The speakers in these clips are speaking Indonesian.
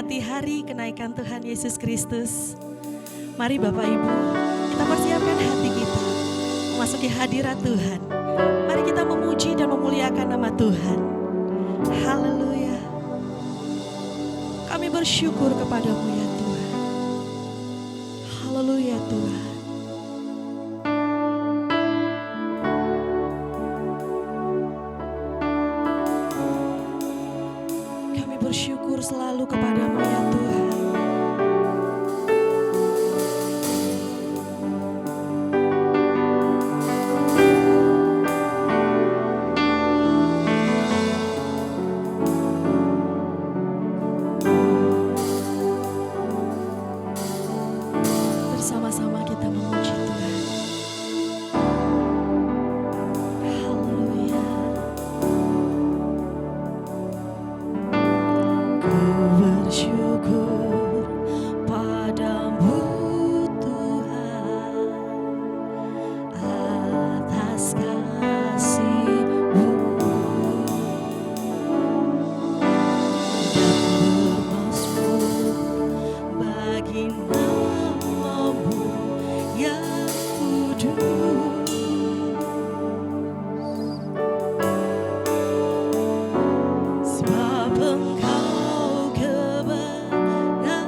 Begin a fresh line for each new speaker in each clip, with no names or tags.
memperingati hari kenaikan Tuhan Yesus Kristus. Mari Bapak Ibu, kita persiapkan hati kita memasuki hadirat Tuhan. Mari kita memuji dan memuliakan nama Tuhan. Haleluya. Kami bersyukur kepadamu ya Tuhan. Haleluya Tuhan. Kami bersyukur selalu kepadamu ya Tuhan. Bersama-sama kita memuji Tuhan. Haleluya. Ku bersyukur padamu Tuhan atas kasih-Mu dan bermasmur bagi nama-Mu yang kudus. Sebab Engkau kebenaranku,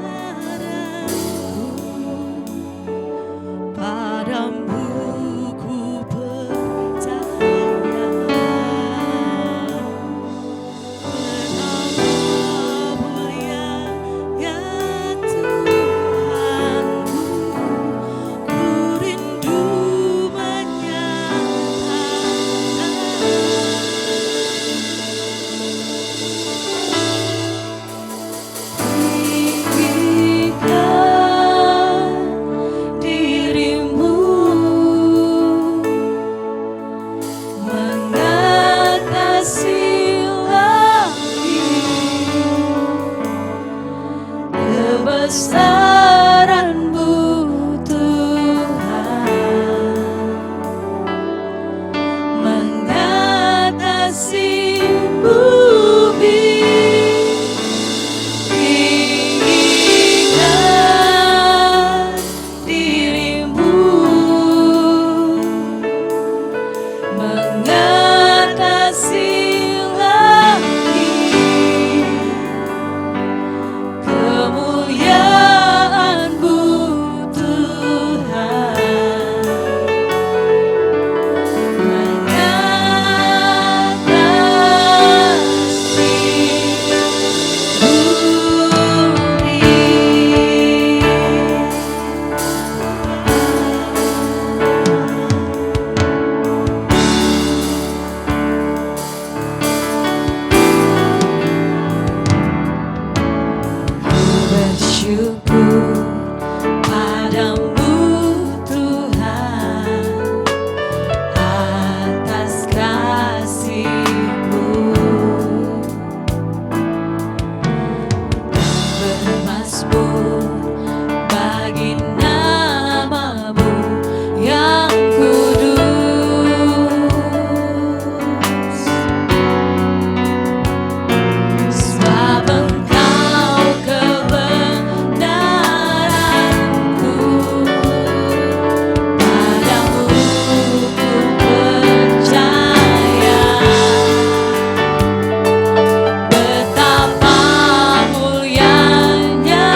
padamu ku percaya. Betapa mulia ya Tuhanku, ku rindu tinggikan dirimu mengatasi langit, kebesaran-Mu Tuhan mengatasi bumi. Tinggikan dirimu mengatasi langit, kemuliaan-Mu Tuhan bersyukur padamu Tuhan atas kasih-Mu dan bermasmur bagi nama-Mu yang kudus. Sebab Engkau kebenaranku, padamu ku percaya. Betapa mulianya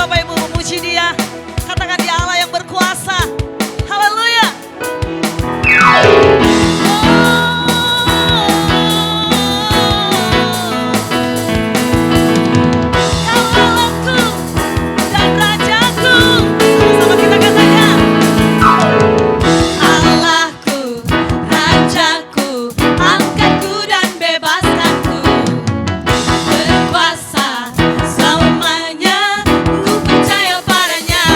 Bapak Ibu memuji Dia. Katakan Dia Allah yang berkuasa. Haleluya.
Berkuasa selamanya, ku percaya padanya.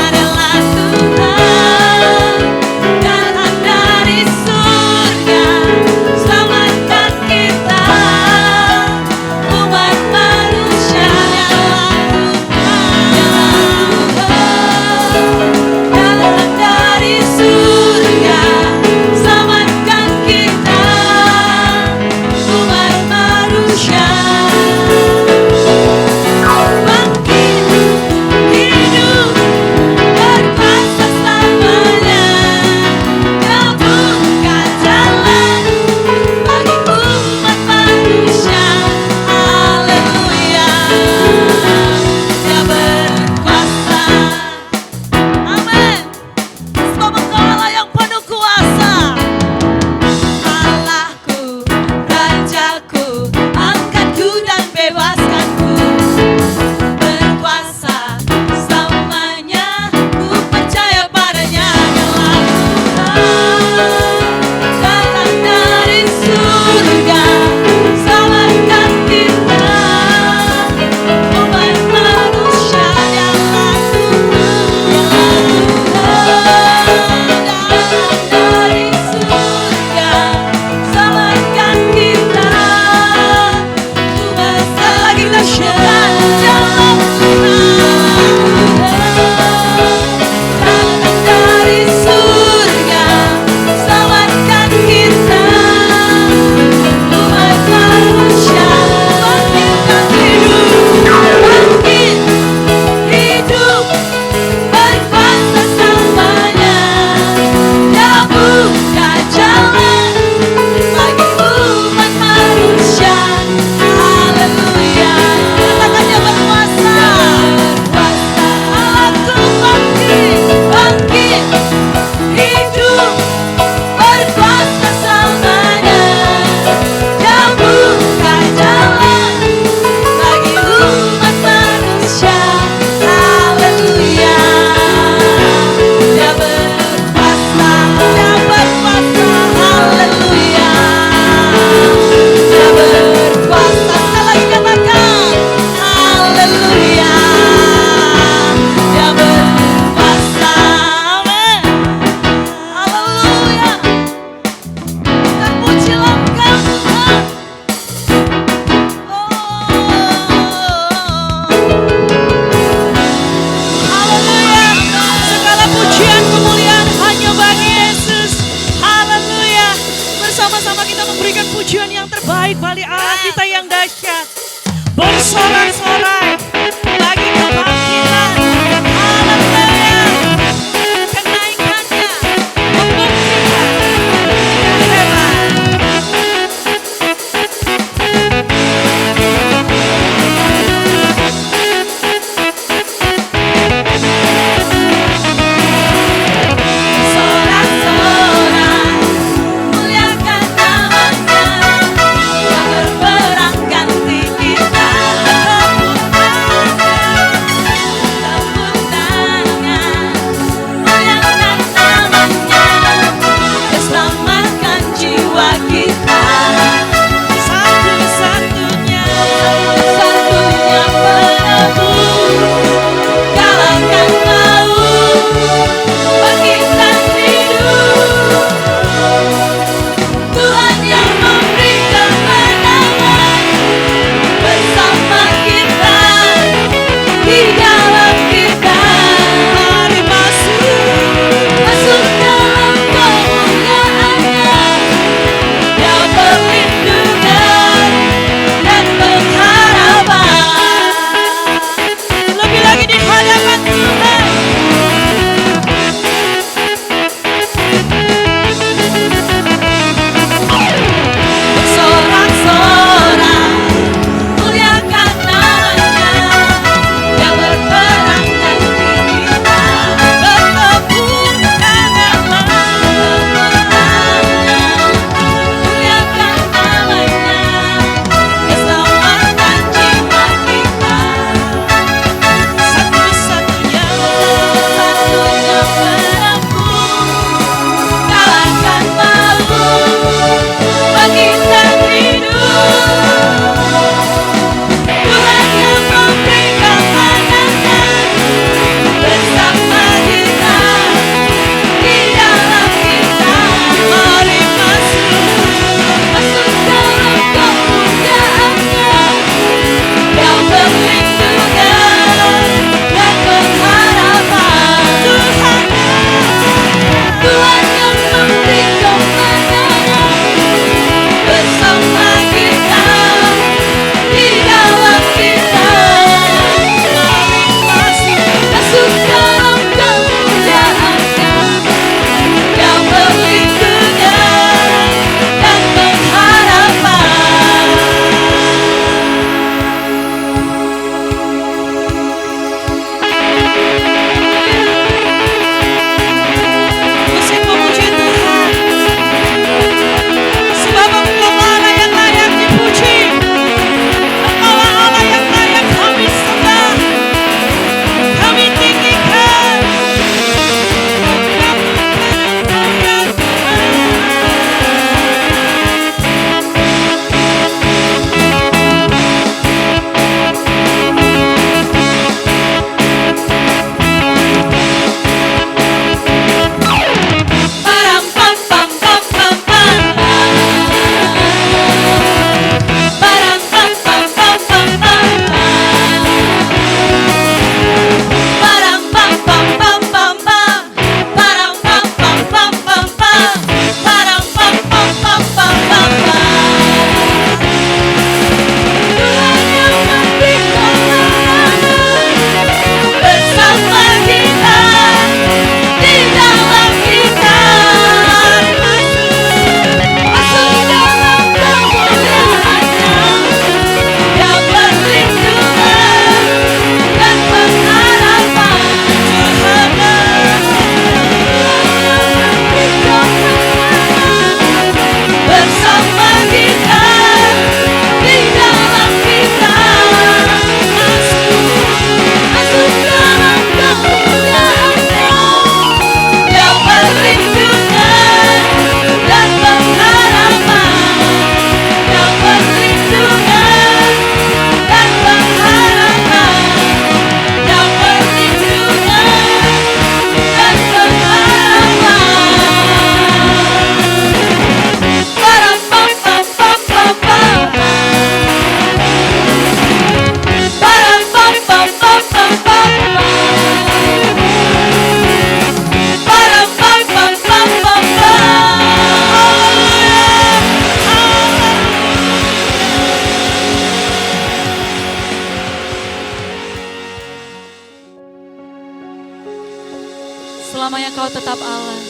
Selamanya Kau tetap Allah.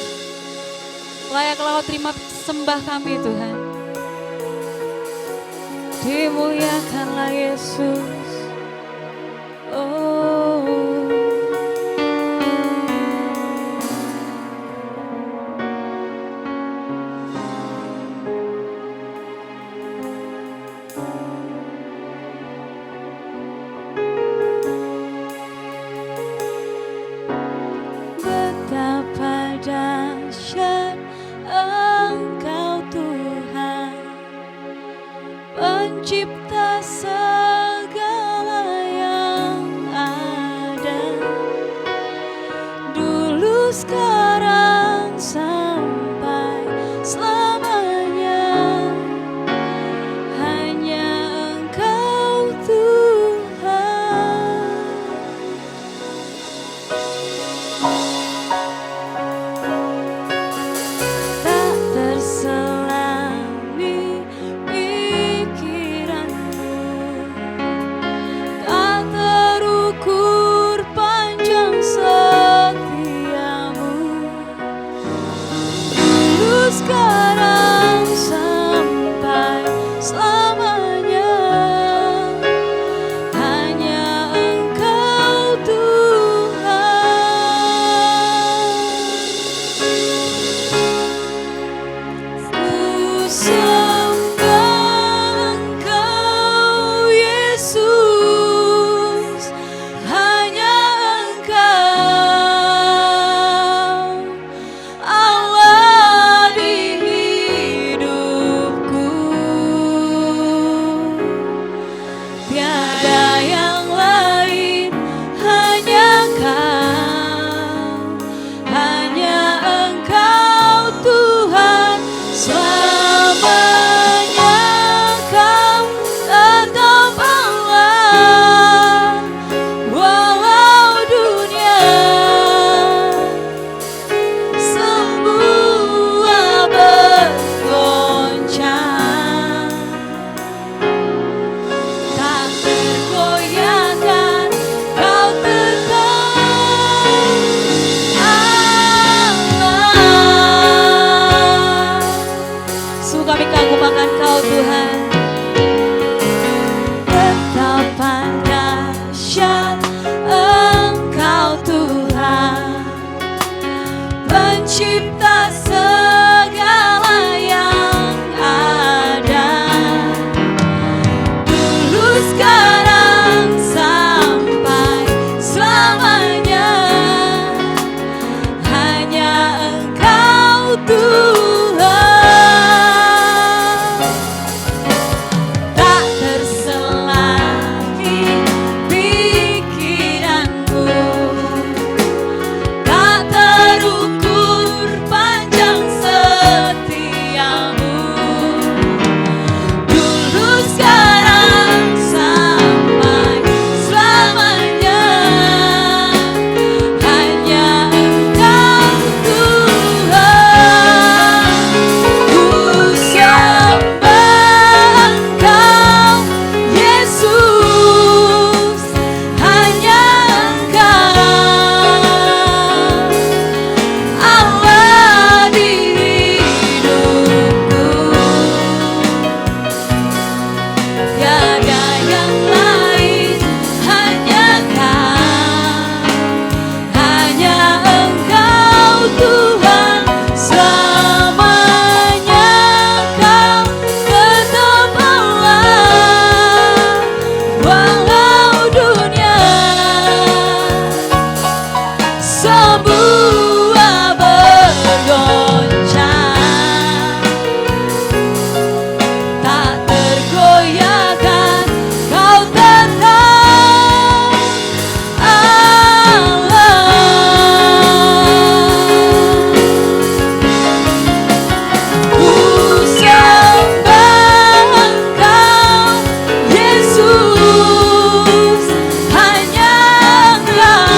Layaklah Kau terima sembah kami Tuhan. Dimuliakanlah Yesus. Oh. Betapa dahsyat Engkau Tuhan, Pencipta segala yang ada, dulu sekarang sampai selamanya. Hanya Engkau Tuhan. Tak terselami pikiranmu, tak terukur panjang setiamu, dulu sekarang sampai selamanya. Hanya Engkau Tuhan. Ku sembah Engkau Yesus, hanya Engkau Allah di hidupku. Tiada yang lain, hanya Kau, hanya Engkau Tuhan. Selamanya Kau tetap Allah, walau dunia semua bergoncang. Tak tergoyahkan, Kau tetap Allah. Sungguh kami kagumkan Kau Tuhan. Betapa dahsyat Engkau Tuhan, Pencipta segala yang ada, dulu sekarang sampai selamanya. Hanya Engkau Tuhan. Tak terselami pikiranmu, tak terukur panjang setiamu, dulu sekarang sampai selamanya. Hanya Engkau Tuhan. Ku sembah Engkau Yesus, hanya Engkau Allah di hidupku. Tiada yang lain, hanya Kau, hanya Engkau Tuhan. Selamanya Kau tetap Allah, walau dunia semua bergoncang. Tak tergoyahkan, Kau tetap Allah. Ku sembah Engkau Yesus, hanya Engkau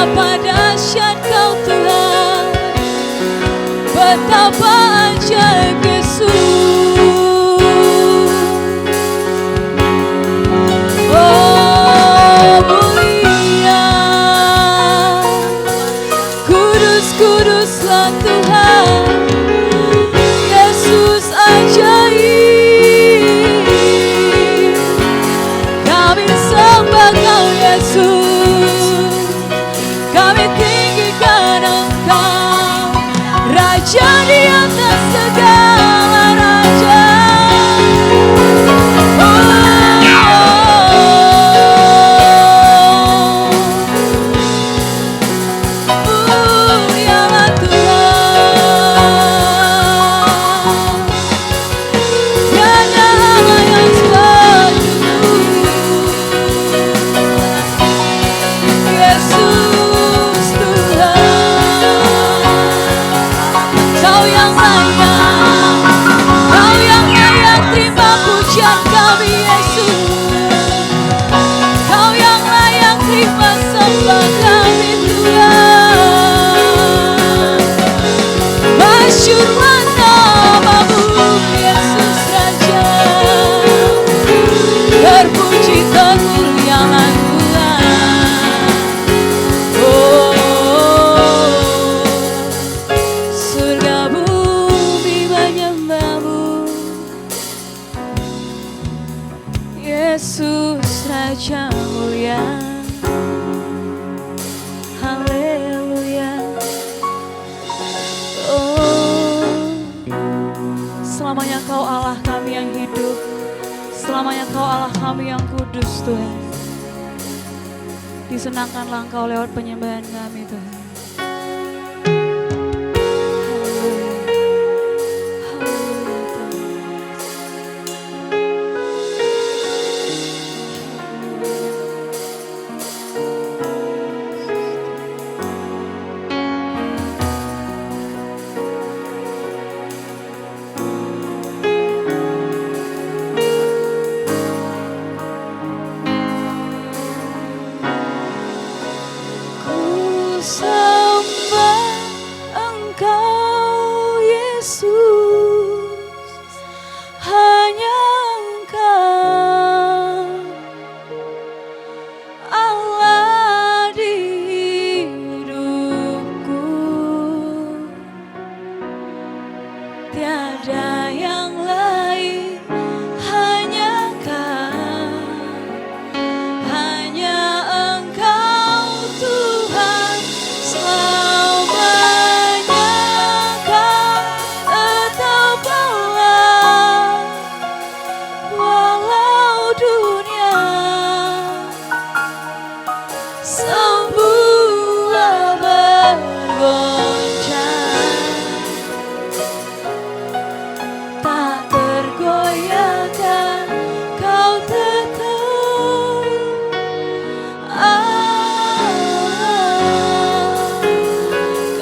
Betapa dahsyat Kau Tuhan, betapa ajaib Yesus. Oh mulia, kudus-kuduslah Tuhan, Yesus ajaib. Kami sembah Kau Yesus, kami tinggikan Engkau, Raja di atas segala raja. Mulialah Tuhan, tiada Allah yang seperti-Mu. Yesus Tuhan, Kau yang layak, Kau yang layak terima pujian kami Yesus. Kau yang layak terima sembah kami Tuhan. Masyhurlah nama-Mu Yesus Raja, terpuji termulialah Tuhan. Oh, surga bumi menyembah-Mu, Yesus Raja mulia. Haleluya. Oh, selamanya Kau Allah kami yang hidup, selamanya Kau Allah kami yang kudus Tuhan. Disenangkanlah Engkau lewat penyembahan kami Tuhan. Haleluya. Haleluya Tuhan. Ku sembah Engkau Yesus, hanya Engkau Allah di hidupku, tiada yang lain, hanya Kau, hanya Engkau Tuhan, selamanya Kau tetap Allah, walau dunia semua bergoncang, tak tergoyahkan Kau tetap Allah,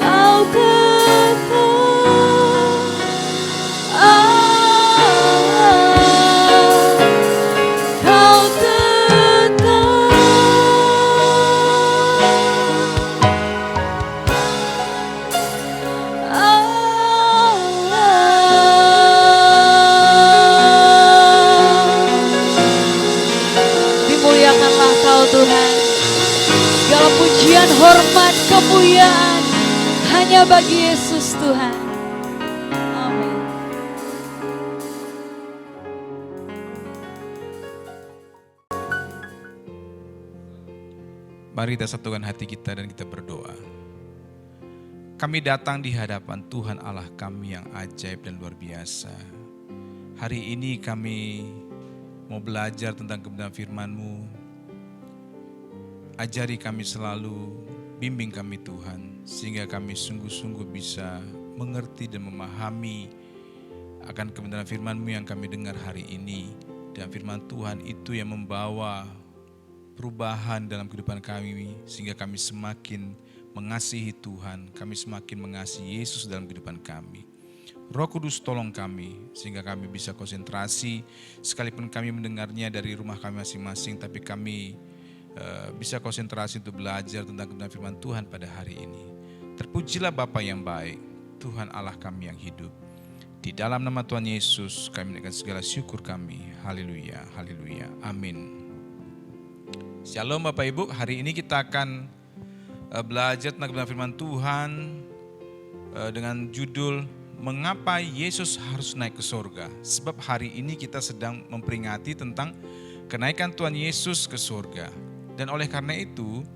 Kau tetap Allah, Kau tetap Dimuliakanlah Kau Tuhan. Segala pujian, hormat, kemuliaan hanya bagi Yesus Tuhan. Amin.
Mari kita satukan hati kita dan kita berdoa. Kami datang di hadapan Tuhan Allah kami yang ajaib dan luar biasa. Hari ini kami mau belajar tentang kebenaran firman-Mu. Ajari kami selalu, bimbing kami Tuhan, sehingga kami sungguh-sungguh bisa mengerti dan memahami akan kebenaran firman-Mu yang kami dengar hari ini. Dan firman Tuhan itu yang membawa perubahan dalam kehidupan kami, sehingga kami semakin mengasihi Tuhan, kami semakin mengasihi Yesus dalam kehidupan kami. Roh Kudus tolong kami, sehingga kami bisa konsentrasi, sekalipun kami mendengarnya dari rumah kami masing-masing, tapi kami bisa konsentrasi untuk belajar tentang kebenaran firman Tuhan pada hari ini. Terpujilah Bapa yang baik, Tuhan Allah kami yang hidup. Di dalam nama Tuhan Yesus kami menaikkan segala syukur kami. Haleluya, haleluya, amin. Shalom Bapak Ibu, hari ini kita akan belajar tentang kebenaran firman Tuhan dengan judul Mengapa Yesus harus naik ke surga. Sebab hari ini kita sedang memperingati tentang kenaikan Tuhan Yesus ke surga. Dan oleh karena itu,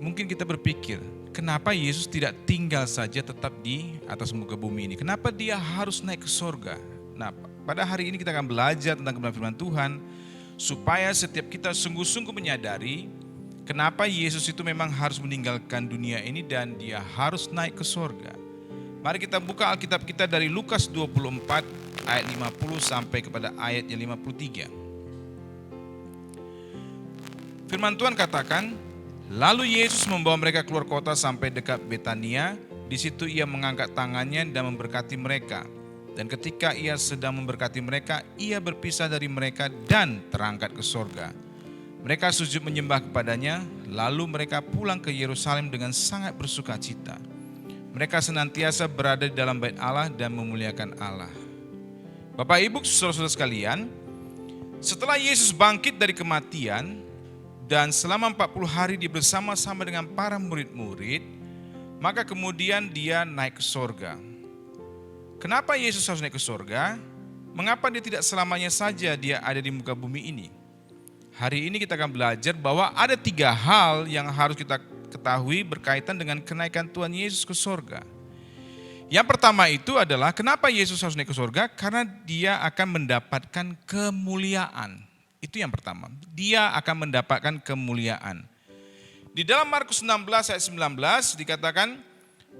mungkin kita berpikir, kenapa Yesus tidak tinggal saja tetap di atas muka bumi ini? Kenapa dia harus naik ke surga? Nah, pada hari ini kita akan belajar tentang kebenaran firman Tuhan, supaya setiap kita sungguh-sungguh menyadari kenapa Yesus itu memang harus meninggalkan dunia ini dan dia harus naik ke surga. Mari kita buka Alkitab kita dari Lukas 24 ayat 50 sampai kepada ayat yang 53. Firman Tuhan katakan, lalu Yesus membawa mereka keluar kota sampai dekat Betania. Di situ ia mengangkat tangannya dan memberkati mereka. Dan ketika ia sedang memberkati mereka, ia berpisah dari mereka dan terangkat ke sorga. Mereka sujud menyembah kepadanya, lalu mereka pulang ke Yerusalem dengan sangat bersuka cita. Mereka senantiasa berada di dalam bait Allah dan memuliakan Allah. Bapak Ibu, saudara-saudara sekalian, setelah Yesus bangkit dari kematian dan selama 40 hari dia bersama-sama dengan para murid-murid, maka kemudian dia naik ke sorga. Kenapa Yesus harus naik ke sorga? Mengapa dia tidak selamanya saja dia ada di muka bumi ini? Hari ini kita akan belajar bahwa ada 3 hal yang harus kita ketahui berkaitan dengan kenaikan Tuhan Yesus ke sorga. Yang pertama itu adalah kenapa Yesus harus naik ke sorga? Karena dia akan mendapatkan kemuliaan. Itu yang pertama. Dia akan mendapatkan kemuliaan. Di dalam Markus 16 ayat 19 dikatakan,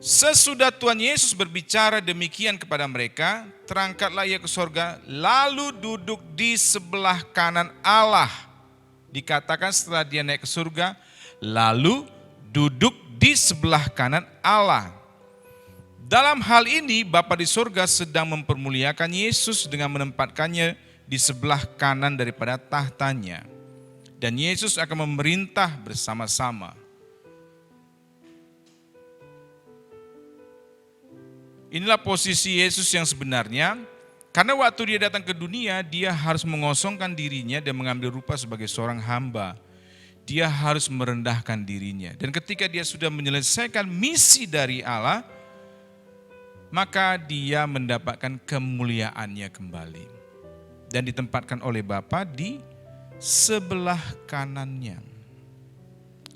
sesudah Tuhan Yesus berbicara demikian kepada mereka, terangkatlah ia ke sorga, lalu duduk di sebelah kanan Allah. Dikatakan setelah dia naik ke surga, lalu duduk di sebelah kanan Allah. Dalam hal ini Bapa di surga sedang mempermuliakan Yesus dengan menempatkannya di sebelah kanan daripada tahtanya. Dan Yesus akan memerintah bersama-sama. Inilah posisi Yesus yang sebenarnya. Karena waktu dia datang ke dunia, dia harus mengosongkan dirinya dan mengambil rupa sebagai seorang hamba. Dia harus merendahkan dirinya. Dan ketika dia sudah menyelesaikan misi dari Allah, maka dia mendapatkan kemuliaannya kembali. Dan ditempatkan oleh Bapa di sebelah kanannya.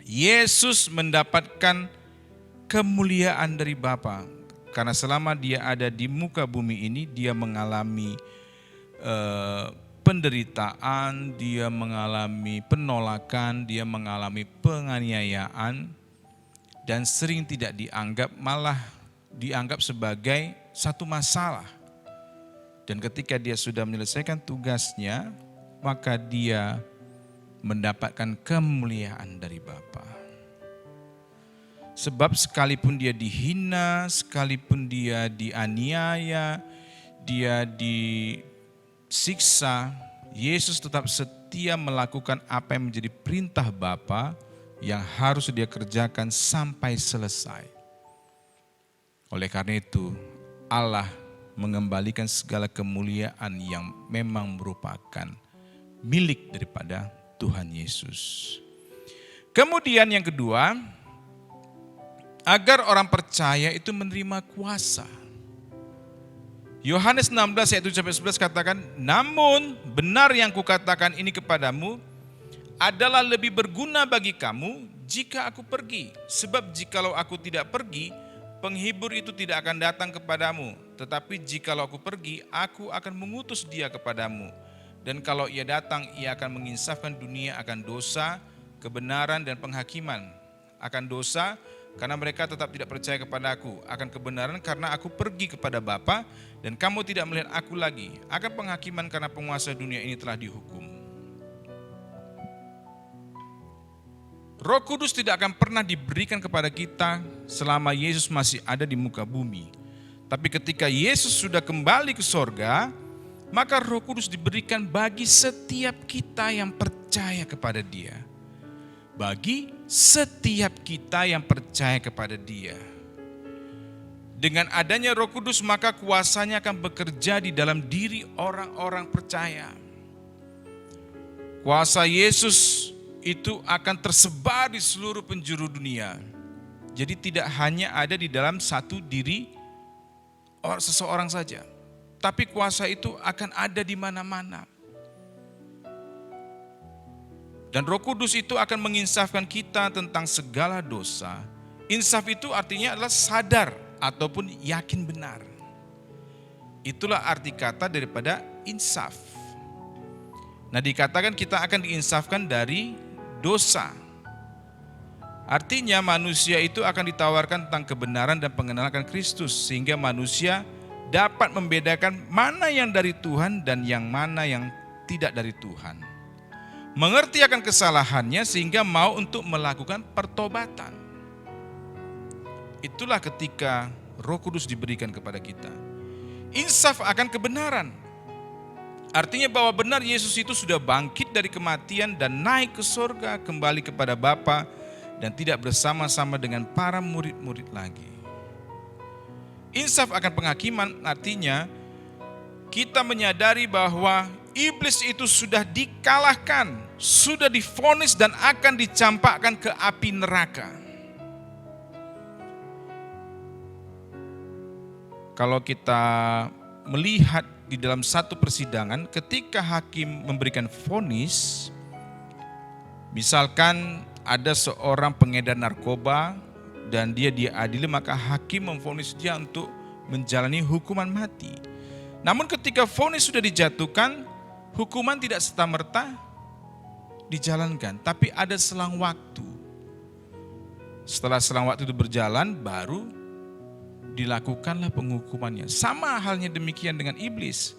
Yesus mendapatkan kemuliaan dari Bapa. Karena selama dia ada di muka bumi ini, dia mengalami penderitaan, dia mengalami penolakan, dia mengalami penganiayaan, dan sering tidak dianggap, malah dianggap sebagai satu masalah. Dan ketika dia sudah menyelesaikan tugasnya, maka dia mendapatkan kemuliaan dari Bapa. Sebab sekalipun dia dihina, sekalipun dia dianiaya, dia disiksa, Yesus tetap setia melakukan apa yang menjadi perintah Bapa yang harus dia kerjakan sampai selesai. Oleh karena itu, Allah mengembalikan segala kemuliaan yang memang merupakan milik daripada Tuhan Yesus. Kemudian yang kedua, agar orang percaya itu menerima kuasa. Yohanes 16 ayat 7-11 katakan, namun benar yang kukatakan ini kepadamu adalah lebih berguna bagi kamu jika aku pergi. Sebab jikalau aku tidak pergi, penghibur itu tidak akan datang kepadamu. Tetapi jikalau aku pergi, aku akan mengutus dia kepadamu. Dan kalau ia datang, ia akan menginsafkan dunia akan dosa, kebenaran dan penghakiman. Akan dosa, karena mereka tetap tidak percaya kepada aku. Akan kebenaran karena aku pergi kepada Bapa dan kamu tidak melihat aku lagi. Akan penghakiman karena penguasa dunia ini telah dihukum. Roh Kudus tidak akan pernah diberikan kepada kita selama Yesus masih ada di muka bumi. Tapi ketika Yesus sudah kembali ke sorga, maka Roh Kudus diberikan bagi setiap kita yang percaya kepada Dia. Bagi setiap kita yang percaya kepada Dia. Dengan adanya Roh Kudus, maka kuasanya akan bekerja di dalam diri orang-orang percaya. Kuasa Yesus itu akan tersebar di seluruh penjuru dunia. Jadi tidak hanya ada di dalam satu diri seseorang saja, tapi kuasa itu akan ada di mana-mana. Dan Roh Kudus itu akan menginsafkan kita tentang segala dosa. Insaf itu artinya adalah sadar ataupun yakin benar. Itulah arti kata daripada insaf. Nah, dikatakan kita akan diinsafkan dari dosa. Artinya manusia itu akan ditawarkan tentang kebenaran dan pengenalan akan Kristus, sehingga manusia dapat membedakan mana yang dari Tuhan dan yang mana yang tidak dari Tuhan. Mengerti akan kesalahannya sehingga mau untuk melakukan pertobatan. Itulah ketika Roh Kudus diberikan kepada kita. Insaf akan kebenaran. Artinya bahwa benar Yesus itu sudah bangkit dari kematian dan naik ke surga, kembali kepada Bapa dan tidak bersama-sama dengan para murid-murid lagi. Insaf akan penghakiman artinya kita menyadari bahwa iblis itu sudah dikalahkan, sudah divonis dan akan dicampakkan ke api neraka. Kalau kita melihat di dalam satu persidangan, ketika hakim memberikan vonis, misalkan ada seorang pengedar narkoba dan dia diadili, maka hakim memvonis dia untuk menjalani hukuman mati. Namun ketika vonis sudah dijatuhkan, hukuman tidak serta-merta dijalankan, tapi ada selang waktu. Setelah selang waktu itu berjalan, baru dilakukanlah penghukumannya. Sama halnya demikian dengan iblis.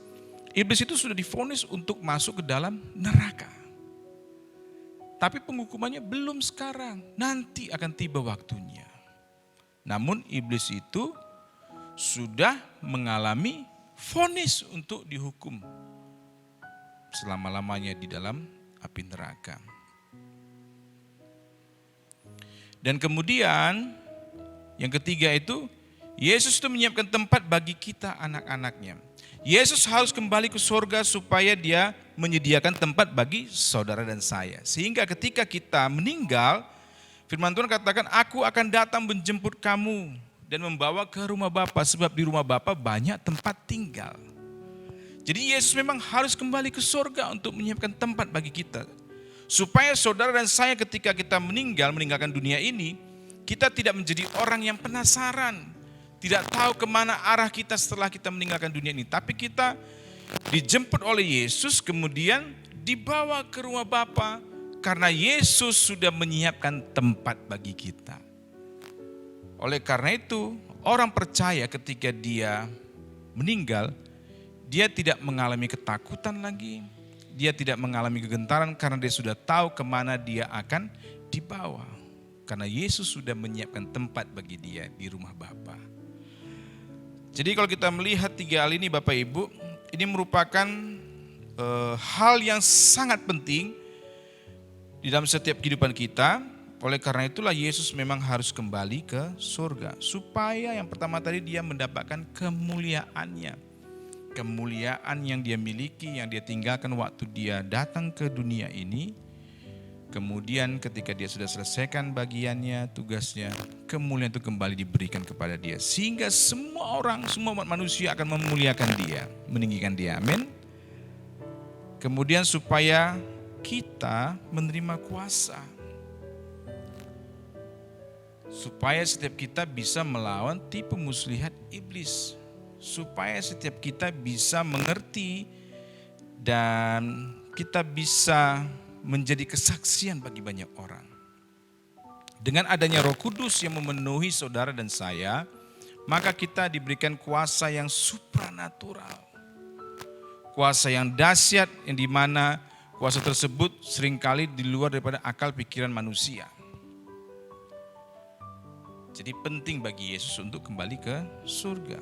Iblis itu sudah divonis untuk masuk ke dalam neraka. Tapi penghukumannya belum sekarang, nanti akan tiba waktunya. Namun iblis itu sudah mengalami vonis untuk dihukum selama-lamanya di dalam api neraka. Dan kemudian yang ketiga itu, Yesus itu menyiapkan tempat bagi kita anak-anaknya. Yesus harus kembali ke surga supaya dia menyediakan tempat bagi saudara dan saya. Sehingga ketika kita meninggal, firman Tuhan katakan, aku akan datang menjemput kamu dan membawa ke rumah Bapa, sebab di rumah Bapa banyak tempat tinggal. Jadi Yesus memang harus kembali ke surga untuk menyiapkan tempat bagi kita. Supaya saudara dan saya ketika kita meninggalkan dunia ini, kita tidak menjadi orang yang penasaran. Tidak tahu kemana arah kita setelah kita meninggalkan dunia ini. Tapi kita dijemput oleh Yesus, kemudian dibawa ke rumah Bapa. Karena Yesus sudah menyiapkan tempat bagi kita. Oleh karena itu, orang percaya ketika dia meninggal, dia tidak mengalami ketakutan lagi. Dia tidak mengalami kegentaran karena dia sudah tahu kemana dia akan dibawa. Karena Yesus sudah menyiapkan tempat bagi dia di rumah Bapa. Jadi kalau kita melihat tiga hal ini Bapak Ibu, ini merupakan hal yang sangat penting di dalam setiap kehidupan kita. Oleh karena itulah Yesus memang harus kembali ke surga. Supaya yang pertama tadi dia mendapatkan kemuliaannya. Kemuliaan yang dia miliki, yang dia tinggalkan waktu dia datang ke dunia ini. Kemudian ketika dia sudah selesaikan bagiannya, tugasnya, kemuliaan itu kembali diberikan kepada dia. Sehingga semua orang, semua umat manusia akan memuliakan dia, meninggikan dia. Amin. Kemudian supaya kita menerima kuasa. Supaya setiap kita bisa melawan tipu muslihat iblis. Supaya setiap kita bisa mengerti dan kita bisa menjadi kesaksian bagi banyak orang. Dengan adanya Roh Kudus yang memenuhi saudara dan saya, maka kita diberikan kuasa yang supranatural. Kuasa yang dahsyat, yang dimana kuasa tersebut seringkali di luar daripada akal pikiran manusia. Jadi penting bagi Yesus untuk kembali ke surga.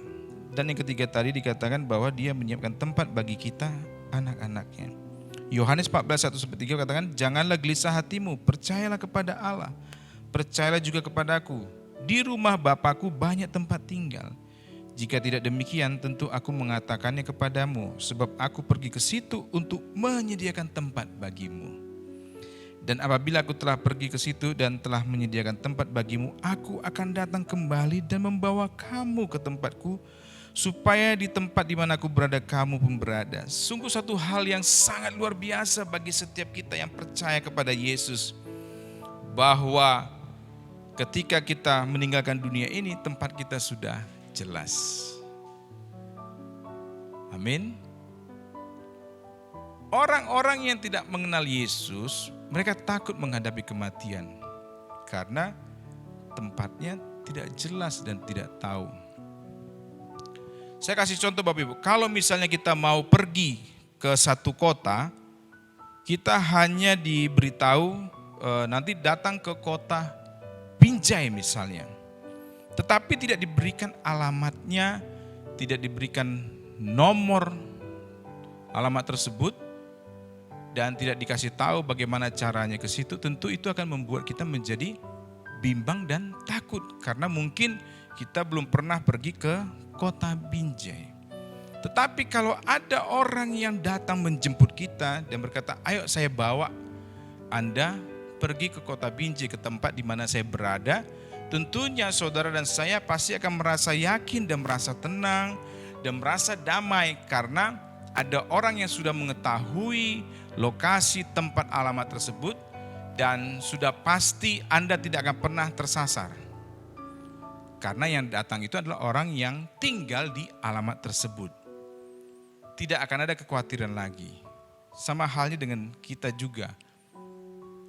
Dan yang ketiga tadi dikatakan bahwa dia menyiapkan tempat bagi kita anak-anaknya. Yohanes 14:1-3 katakan, janganlah gelisah hatimu, percayalah kepada Allah, percayalah juga kepadaku. Di rumah Bapakku banyak tempat tinggal. Jika tidak demikian, tentu aku mengatakannya kepadamu, sebab aku pergi ke situ untuk menyediakan tempat bagimu. Dan apabila aku telah pergi ke situ dan telah menyediakan tempat bagimu, aku akan datang kembali dan membawa kamu ke tempatku, supaya di tempat di mana aku berada, kamu pun berada. Sungguh satu hal yang sangat luar biasa bagi setiap kita yang percaya kepada Yesus, bahwa ketika kita meninggalkan dunia ini, tempat kita sudah jelas. Amin. Orang-orang yang tidak mengenal Yesus, mereka takut menghadapi kematian karena tempatnya tidak jelas dan tidak tahu. Saya kasih contoh Bapak Ibu, kalau misalnya kita mau pergi ke satu kota, kita hanya diberitahu nanti datang ke kota Binjai misalnya. Tetapi tidak diberikan alamatnya, tidak diberikan nomor alamat tersebut, dan tidak dikasih tahu bagaimana caranya ke situ. Tentu itu akan membuat kita menjadi bimbang dan takut, karena mungkin kita belum pernah pergi ke kota Binjai. Tetapi kalau ada orang yang datang menjemput kita dan berkata, ayo saya bawa Anda pergi ke kota Binjai, ke tempat di mana saya berada, tentunya saudara dan saya pasti akan merasa yakin dan merasa tenang dan merasa damai, karena ada orang yang sudah mengetahui lokasi tempat alamat tersebut, dan sudah pasti Anda tidak akan pernah tersasar. Karena yang datang itu adalah orang yang tinggal di alamat tersebut. Tidak akan ada kekhawatiran lagi. Sama halnya dengan kita juga.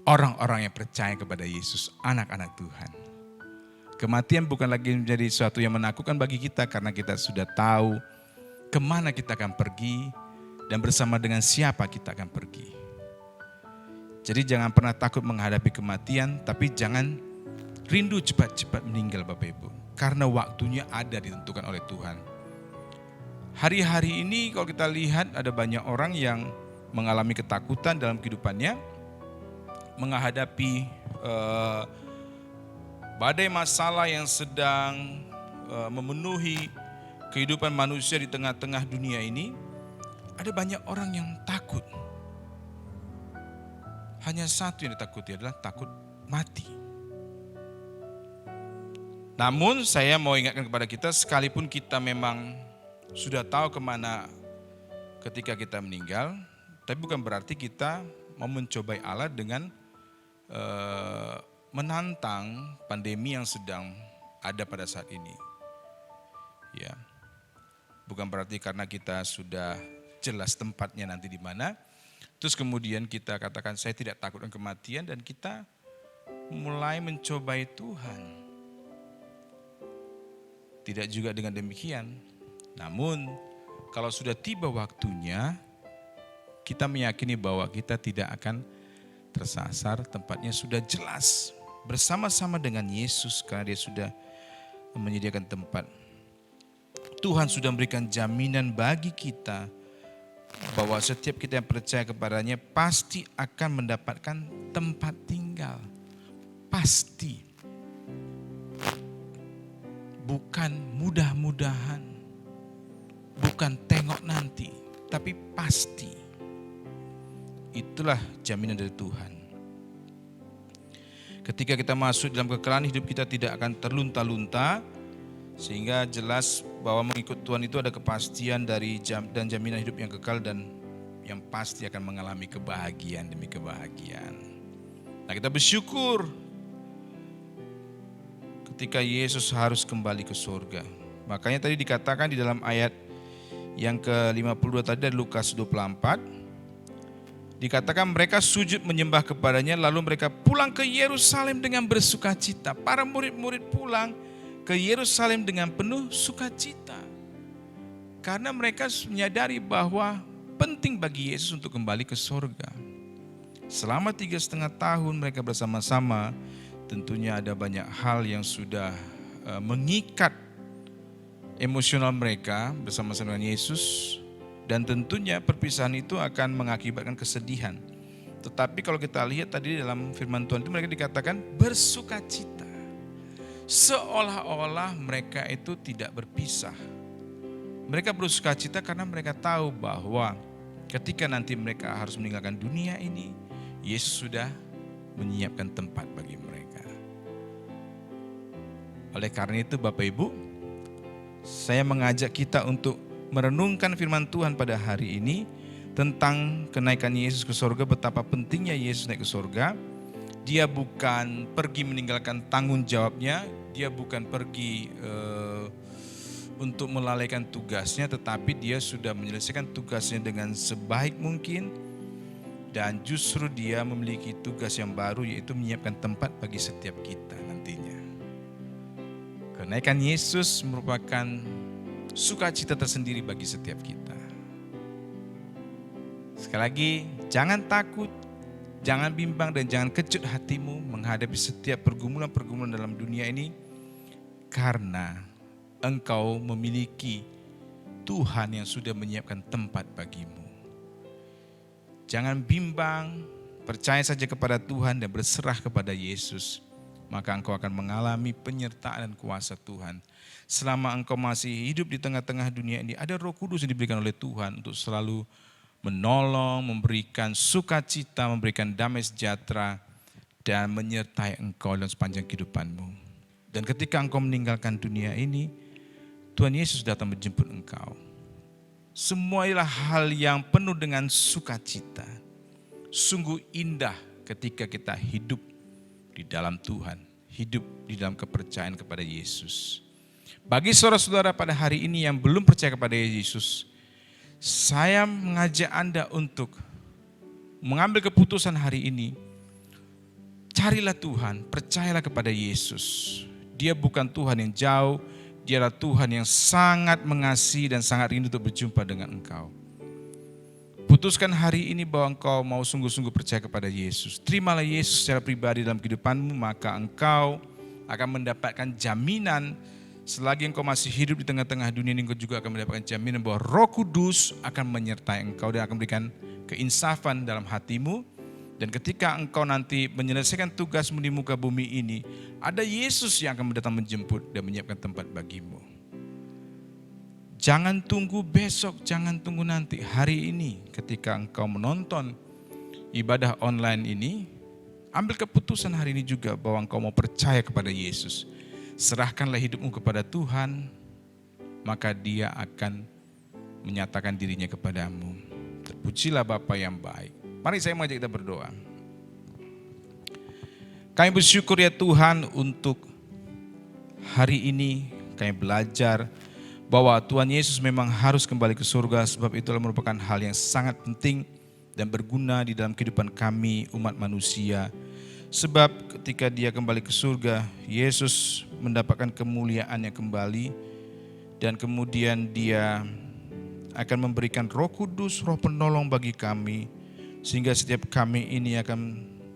Orang-orang yang percaya kepada Yesus, anak-anak Tuhan. Kematian bukan lagi menjadi sesuatu yang menakutkan bagi kita, karena kita sudah tahu kemana kita akan pergi dan bersama dengan siapa kita akan pergi. Jadi jangan pernah takut menghadapi kematian, tapi jangan rindu cepat-cepat meninggal Bapak Ibu. Karena waktunya ada ditentukan oleh Tuhan. Hari-hari ini kalau kita lihat ada banyak orang yang mengalami ketakutan dalam kehidupannya, menghadapi badai masalah yang sedang memenuhi kehidupan manusia di tengah-tengah dunia ini. Ada banyak orang yang takut. Hanya satu yang ditakuti adalah takut mati. Namun saya mau ingatkan kepada kita, sekalipun kita memang sudah tahu kemana ketika kita meninggal, tapi bukan berarti kita mau mencobai Allah dengan menantang pandemi yang sedang ada pada saat ini. Ya, bukan berarti karena kita sudah jelas tempatnya nanti di mana, terus kemudian kita katakan saya tidak takut dengan kematian dan kita mulai mencobai Tuhan. Tidak juga dengan demikian. Namun kalau sudah tiba waktunya, kita meyakini bahwa kita tidak akan tersasar, tempatnya sudah jelas. Bersama-sama dengan Yesus, karena dia sudah menyediakan tempat. Tuhan sudah memberikan jaminan bagi kita bahwa setiap kita yang percaya kepadanya pasti akan mendapatkan tempat tinggal. Pasti. Bukan mudah-mudahan, bukan tengok nanti, tapi pasti. Itulah jaminan dari Tuhan. Ketika kita masuk dalam kekalahan, hidup kita tidak akan terlunta-lunta, sehingga jelas bahwa mengikut Tuhan itu ada kepastian dan jaminan hidup yang kekal dan yang pasti akan mengalami kebahagiaan demi kebahagiaan. Nah, kita bersyukur ketika Yesus harus kembali ke surga. Makanya tadi dikatakan di dalam ayat yang ke-52 tadi dari Lukas 24, dikatakan mereka sujud menyembah kepadanya, lalu mereka pulang ke Yerusalem dengan bersukacita. Para murid-murid pulang ke Yerusalem dengan penuh sukacita. Karena mereka menyadari bahwa penting bagi Yesus untuk kembali ke surga. Selama 3,5 tahun mereka bersama-sama, tentunya ada banyak hal yang sudah mengikat emosional mereka bersama-sama dengan Yesus, dan tentunya perpisahan itu akan mengakibatkan kesedihan. Tetapi kalau kita lihat tadi dalam firman Tuhan itu mereka dikatakan bersukacita. Seolah-olah mereka itu tidak berpisah. Mereka bersukacita karena mereka tahu bahwa ketika nanti mereka harus meninggalkan dunia ini, Yesus sudah menyiapkan tempat bagi mereka. Oleh karena itu Bapak Ibu, saya mengajak kita untuk merenungkan firman Tuhan pada hari ini tentang kenaikan Yesus ke surga, betapa pentingnya Yesus naik ke surga. Dia bukan pergi meninggalkan tanggung jawabnya, dia bukan pergi untuk melalaikan tugasnya, tetapi dia sudah menyelesaikan tugasnya dengan sebaik mungkin, dan justru dia memiliki tugas yang baru, yaitu menyiapkan tempat bagi setiap kita nantinya. Kenaikan Yesus merupakan sukacita tersendiri bagi setiap kita. Sekali lagi, jangan takut, jangan bimbang, dan jangan kecut hatimu menghadapi setiap pergumulan-pergumulan dalam dunia ini, karena engkau memiliki Tuhan yang sudah menyiapkan tempat bagimu. Jangan bimbang, percaya saja kepada Tuhan dan berserah kepada Yesus. Maka engkau akan mengalami penyertaan dan kuasa Tuhan. Selama engkau masih hidup di tengah-tengah dunia ini, ada Roh Kudus yang diberikan oleh Tuhan untuk selalu menolong, memberikan sukacita, memberikan damai sejahtera, dan menyertai engkau dalam sepanjang kehidupanmu. Dan ketika engkau meninggalkan dunia ini, Tuhan Yesus datang menjemput engkau. Semua ialah hal yang penuh dengan sukacita. Sungguh indah ketika kita hidup di dalam Tuhan, hidup di dalam kepercayaan kepada Yesus. Bagi saudara-saudara pada hari ini yang belum percaya kepada Yesus, saya mengajak Anda untuk mengambil keputusan hari ini. Carilah Tuhan, percayalah kepada Yesus. Dia bukan Tuhan yang jauh, Dia adalah Tuhan yang sangat mengasihi dan sangat rindu untuk berjumpa dengan engkau. Putuskan hari ini bahwa engkau mau sungguh-sungguh percaya kepada Yesus. Terimalah Yesus secara pribadi dalam kehidupanmu, maka engkau akan mendapatkan jaminan selagi engkau masih hidup di tengah-tengah dunia ini, engkau juga akan mendapatkan jaminan bahwa Roh Kudus akan menyertai engkau dan akan memberikan keinsafan dalam hatimu. Dan ketika engkau nanti menyelesaikan tugasmu di muka bumi ini, ada Yesus yang akan datang menjemput dan menyiapkan tempat bagimu. Jangan tunggu besok, jangan tunggu nanti. Hari ini ketika engkau menonton ibadah online ini, ambil keputusan hari ini juga bahwa engkau mau percaya kepada Yesus. Serahkanlah hidupmu kepada Tuhan, maka Dia akan menyatakan dirinya kepadamu. Terpujilah Bapa yang baik. Mari saya mengajak kita berdoa. Kami bersyukur ya Tuhan untuk hari ini kami belajar bahwa Tuhan Yesus memang harus kembali ke surga, sebab itulah merupakan hal yang sangat penting dan berguna di dalam kehidupan kami umat manusia. Sebab ketika Dia kembali ke surga, Yesus mendapatkan kemuliaannya kembali, dan kemudian Dia akan memberikan Roh Kudus, Roh penolong bagi kami, sehingga setiap kami ini akan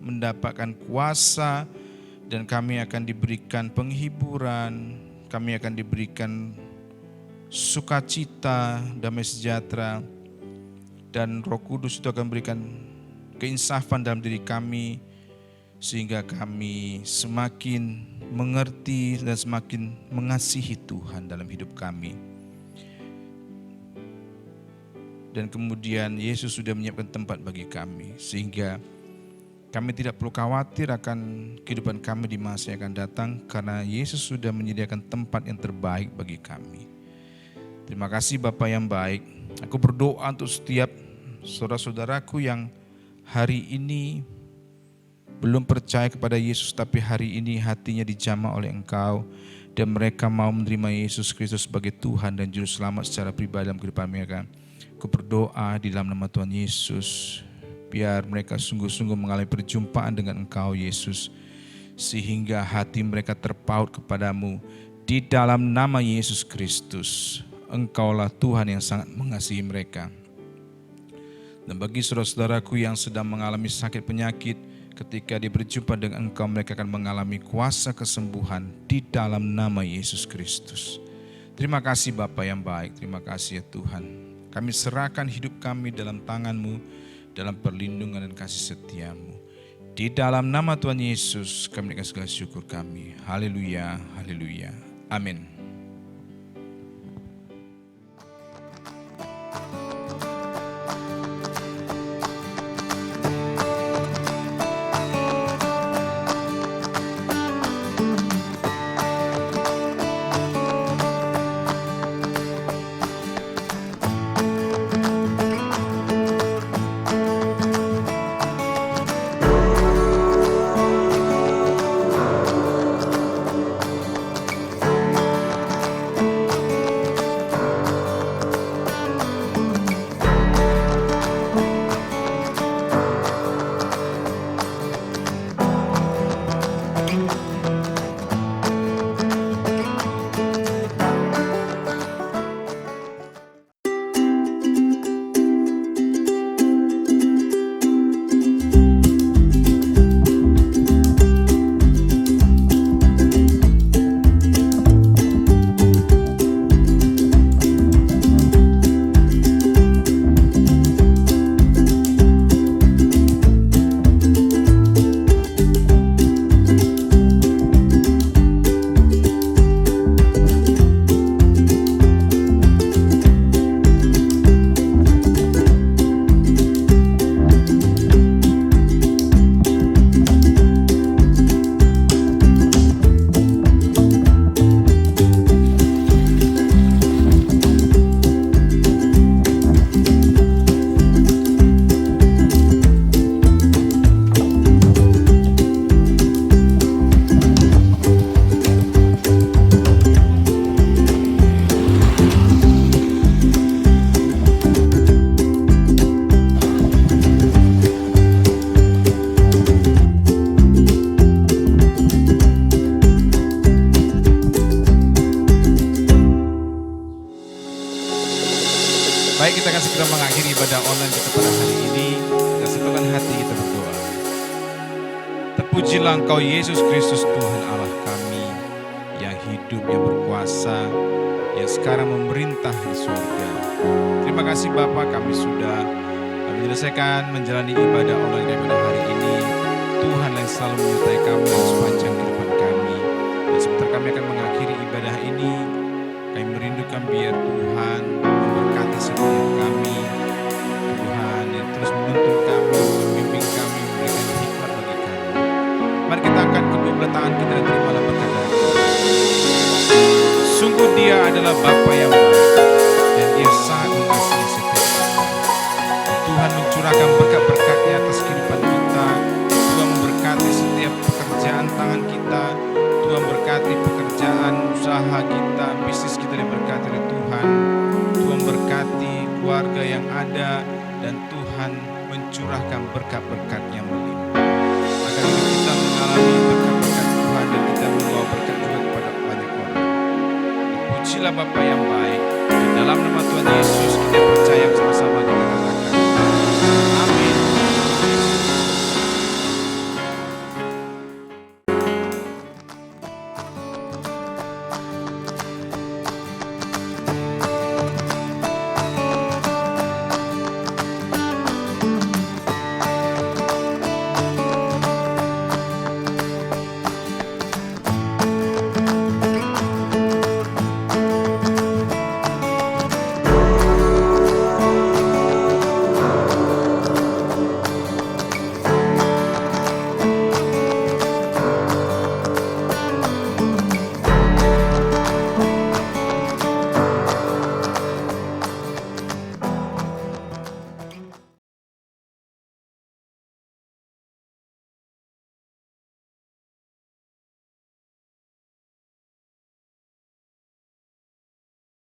mendapatkan kuasa, dan kami akan diberikan penghiburan, kami akan diberikan sukacita, damai sejahtera, dan Roh Kudus itu akan memberikan keinsafan dalam diri kami, sehingga kami semakin mengerti dan semakin mengasihi Tuhan dalam hidup kami. Dan kemudian Yesus sudah menyiapkan tempat bagi kami, sehingga kami tidak perlu khawatir akan kehidupan kami di masa yang akan datang, karena Yesus sudah menyediakan tempat yang terbaik bagi kami. Terima kasih Bapa yang baik. Aku berdoa untuk setiap saudara-saudaraku yang hari ini belum percaya kepada Yesus, tapi hari ini hatinya dijamah oleh Engkau, dan mereka mau menerima Yesus Kristus sebagai Tuhan dan Juru Selamat secara pribadi dalam kehidupan mereka. Aku berdoa di dalam nama Tuhan Yesus, biar mereka sungguh-sungguh mengalami perjumpaan dengan Engkau Yesus, sehingga hati mereka terpaut kepadamu. Di dalam nama Yesus Kristus, Engkaulah Tuhan yang sangat mengasihi mereka. Dan bagi saudara-saudaraku yang sedang mengalami sakit penyakit, ketika dia berjumpa dengan Engkau, mereka akan mengalami kuasa kesembuhan di dalam nama Yesus Kristus. Terima kasih Bapa yang baik, terima kasih ya Tuhan. Kami serahkan hidup kami dalam tangan-Mu, dalam perlindungan dan kasih setia-Mu. Di dalam nama Tuhan Yesus kami naikkan segala syukur kami. Haleluya, haleluya. Amin. Baik, kita akan segera mengakhiri ibadah online kita pada hari ini. Kita satukan hati kita berdoa. Terpujilah Engkau Yesus Kristus Tuhan Allah kami, yang hidup, yang berkuasa, yang sekarang memerintah di surga. Terima kasih Bapa, kami sudah menyelesaikan menjalani ibadah online daripada hari ini. Tuhan yang selalu menyertai kami dan sepanjang kehidupan kami. Dan sebentar kami akan mengakhiri ibadah ini, kami merindukan biar Tuhan memberkati setiap kami. Tuhan yang terus menuntun kami, membimbing kami, memberikan hikmat bagi kami. Mari kita angkat kedua belah tangan kita dan terimalah berkat dari Tuhan. Sungguh Dia adalah Bapa yang baik dan Dia sangat mengasihi setiap kita. Tuhan mencurahkan berkat-berkat-Nya atas kehidupan kita. Tuhan memberkati setiap pekerjaan tangan kita. Tuhan berkati pekerjaan usaha kita, bisnis kita diberkati oleh Tuhan. Tuhan berkati keluarga yang ada dan Tuhan mencurahkan berkat-berkat yang melimpah. Agar hidup kita mengalami berkat-berkat Tuhan dan kita membawa berkat juga kepada banyak orang. Pujilah Bapa yang baik. Di dalam nama Tuhan Yesus